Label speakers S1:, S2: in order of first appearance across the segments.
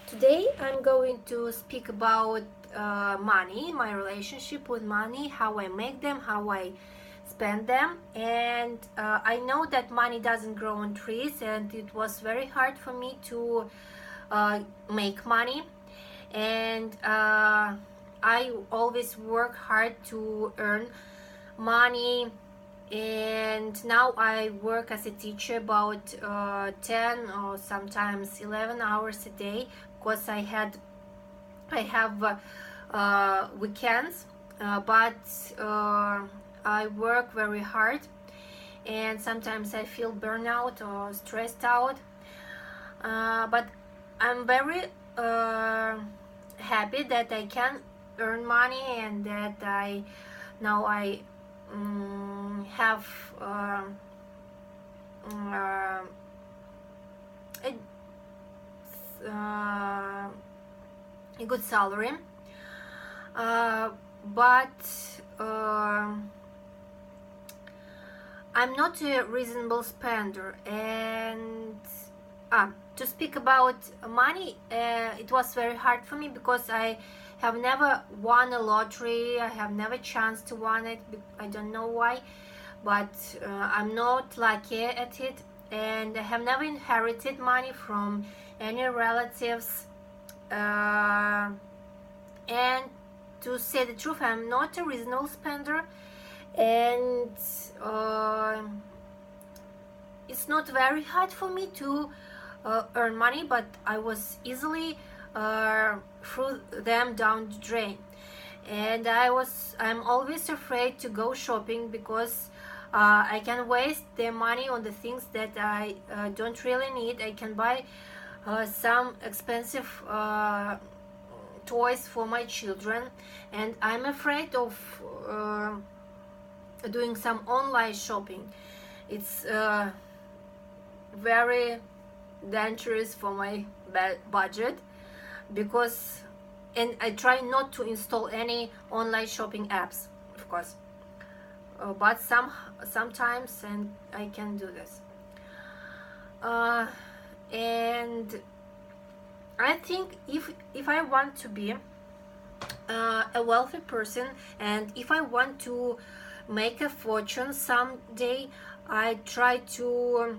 S1: Today I'm going to speak about money, my relationship with money, how I make them, how I spend them. And I know that money doesn't grow on trees, and it was very hard for me to make money. And I always work hard to earn money, and now I work as a teacher about 10 or sometimes 11 hours a day because I have weekends, but I work very hard, and sometimes I feel burnout or stressed out, but I'm very happy that I can earn money and that I have uh, a, uh, a good salary, but I'm not a reasonable spender. And to speak about money, it was very hard for me because I have never won a lottery. I have never chance to win it. I don't know why, but I'm not lucky at it, and I have never inherited money from any relatives. And to say the truth, I'm not a reasonable spender, and it's not very hard for me to earn money, but I was easily threw them down the drain. And I'm always afraid to go shopping because I can waste the money on the things that I don't really need. I can buy some expensive toys for my children, and I'm afraid of doing some online shopping. It's very dangerous for my budget, because and I try not to install any online shopping apps, of course, but sometimes, and I can do this, and I think if I want to be a wealthy person, and if I want to make a fortune someday, I try to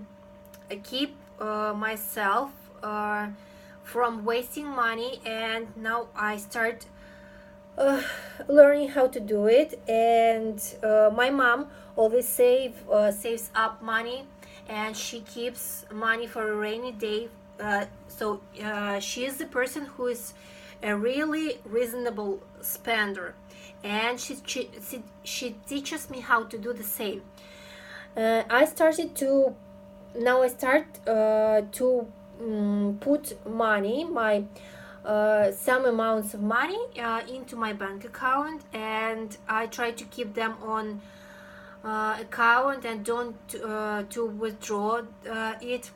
S1: keep myself from wasting money. And now I start learning how to do it. And my mom always saves up money, and she keeps money for a rainy day. So she is the person who is a really reasonable spender, and she teaches me how to do the same. I started to now I start to put money, my some amounts of money into my bank account, and I try to keep them on account and don't to withdraw it.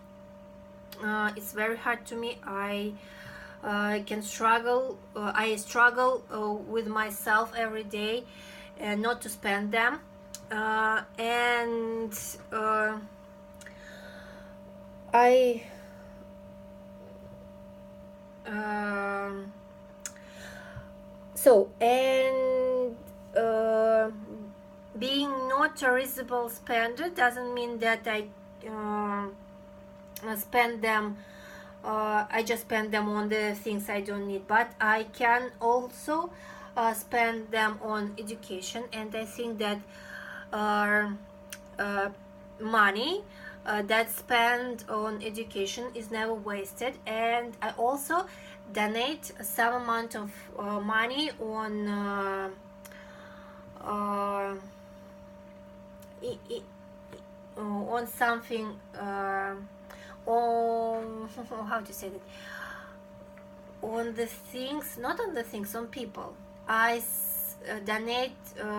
S1: It's very hard to me. I struggle with myself every day and not to spend them, and I so and being not a reasonable spender doesn't mean that I spend them I just spend them on the things I don't need, but I can also spend them on education. And I think that money that's spent on education is never wasted. And I also donate some amount of money on something, on how to say that, on the things, not on the things, on people. I donate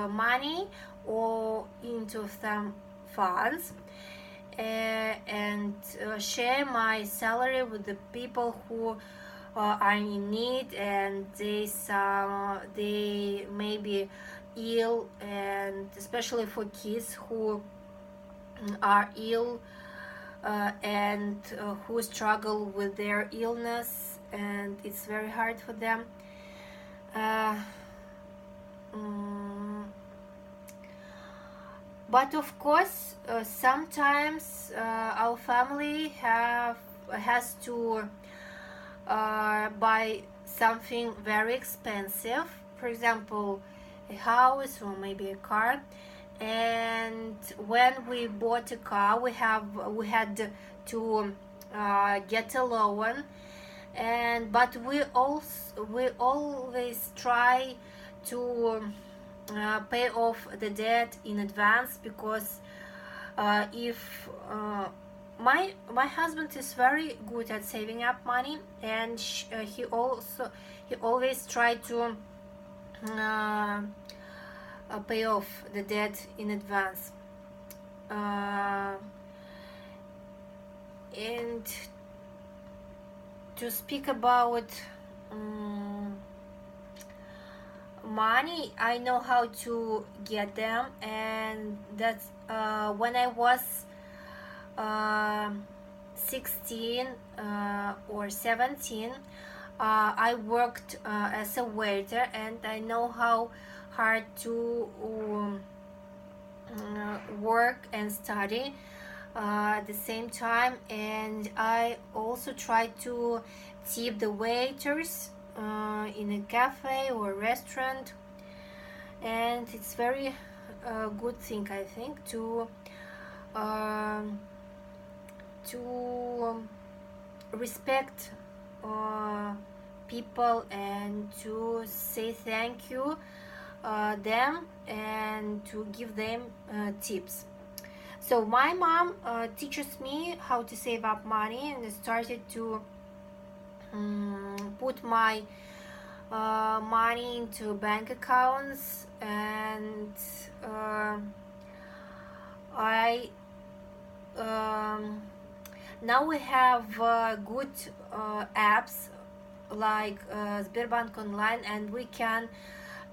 S1: money or into some funds, and share my salary with the people who are in need, and they may be ill, and especially for kids who are ill and who struggle with their illness. and it's very hard for them. uh, mm, but of course, sometimes our family has to buy something very expensive, for example a house or maybe a car. And when we bought a car, we had to get a loan. And but we always try to pay off the debt in advance, because if my husband is very good at saving up money, and he always try to pay off the debt in advance. And to speak about money, I know how to get them. And that's when I was 16 or 17, I worked as a waiter, and I know how hard to work and study at the same time. And I also try to tip the waiters in a cafe or restaurant. And it's very good thing, I think, to respect people and to say thank you them, and to give them tips. So my mom teaches me how to save up money, and I started to put my money into bank accounts. And I now we have good apps like Sberbank Online, and we can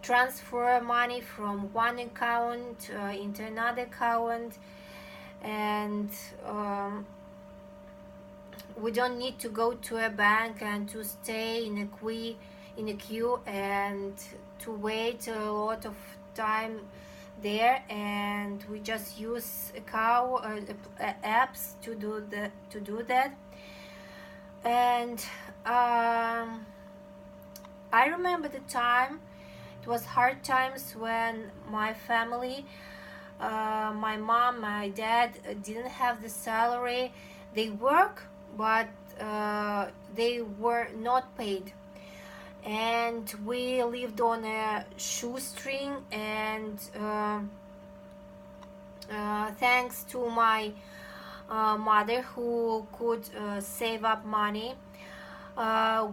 S1: transfer money from one account into another account. And we don't need to go to a bank and to stay in a queue and to wait a lot of time there. And we just use apps to do that. And I remember the time, it was hard times when my family, my mom, my dad didn't have the salary. They work, but they were not paid. And we lived on a shoestring. And thanks to my mother, who could save up money,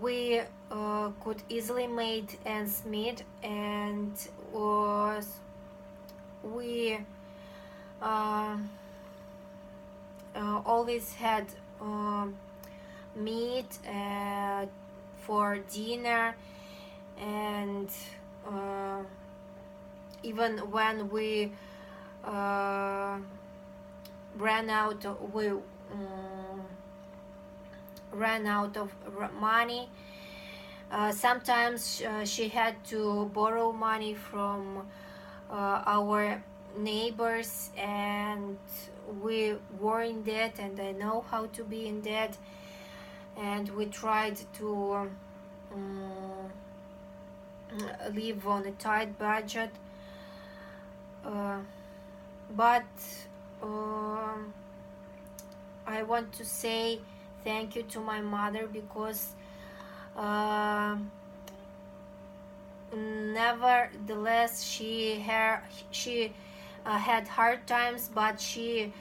S1: we could easily make ends meet. And we always had meat for dinner. And even when we ran out of money, sometimes she had to borrow money from our neighbors, and we were in debt, and I know how to be in debt. And we tried to live on a tight budget, but I want to say thank you to my mother, because nevertheless she had hard times, but she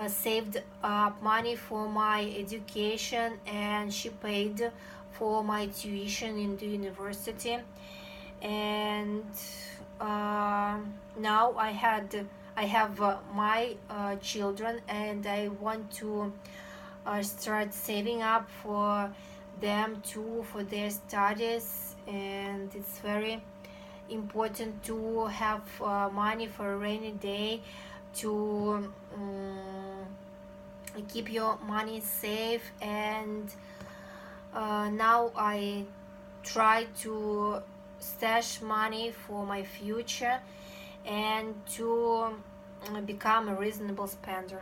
S1: saved up money for my education, and she paid for my tuition in the university. And now I have my children, and I want to start saving up for them too, for their studies. And it's very important to have money for a rainy day, to keep your money safe. And Now I try to stash money for my future and to become a reasonable spender.